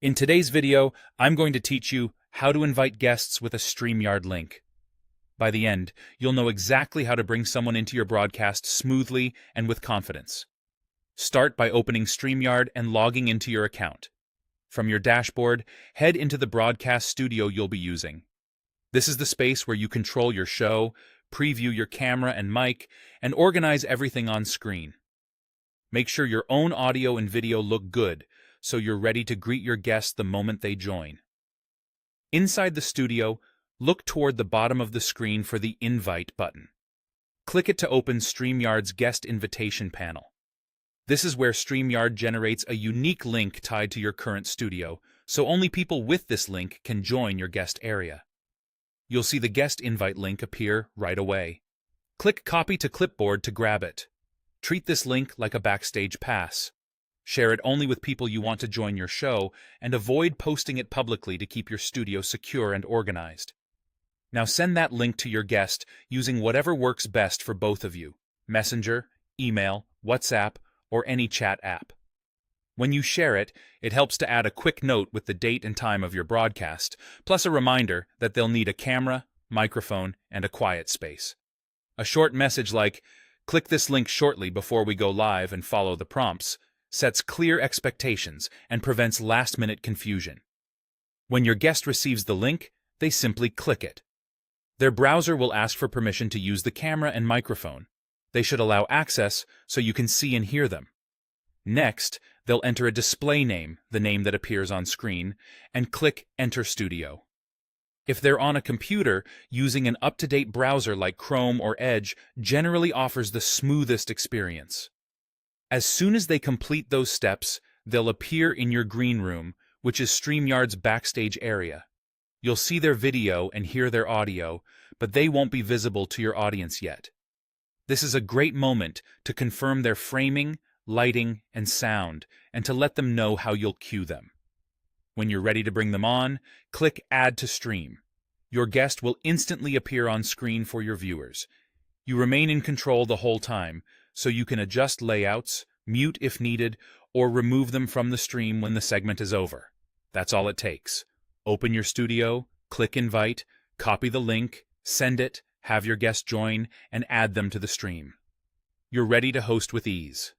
In today's video, I'm going to teach you how to invite guests with a StreamYard link. By the end, you'll know exactly how to bring someone into your broadcast smoothly and with confidence. Start by opening StreamYard and logging into your account. From your dashboard, head into the broadcast studio you'll be using. This is the space where you control your show, preview your camera and mic, and organize everything on screen. Make sure your own audio and video look good, so you're ready to greet your guests the moment they join. Inside the studio, look toward the bottom of the screen for the Invite button. Click it to open StreamYard's Guest Invitation panel. This is where StreamYard generates a unique link tied to your current studio, so only people with this link can join your guest area. You'll see the guest invite link appear right away. Click Copy to Clipboard to grab it. Treat this link like a backstage pass. Share it only with people you want to join your show, and avoid posting it publicly to keep your studio secure and organized. Now send that link to your guest using whatever works best for both of you: Messenger, email, WhatsApp, or any chat app. When you share it, it helps to add a quick note with the date and time of your broadcast, plus a reminder that they'll need a camera, microphone, and a quiet space. A short message like, "Click this link shortly before we go live and follow the prompts," sets clear expectations and prevents last-minute confusion. When your guest receives the link, they simply click it. Their browser will ask for permission to use the camera and microphone. They should allow access so you can see and hear them. Next, they'll enter a display name, the name that appears on screen, and click Enter Studio. If they're on a computer, using an up-to-date browser like Chrome or Edge generally offers the smoothest experience. As soon as they complete those steps, they'll appear in your green room, which is StreamYard's backstage area. You'll see their video and hear their audio, but they won't be visible to your audience yet. This is a great moment to confirm their framing, lighting, and sound, and to let them know how you'll cue them. When you're ready to bring them on, click Add to Stream. Your guest will instantly appear on screen for your viewers. You remain in control the whole time, so you can adjust layouts, mute if needed, or remove them from the stream when the segment is over. That's all it takes. Open your studio, click Invite, copy the link, send it, have your guest join, and add them to the stream. You're ready to host with ease.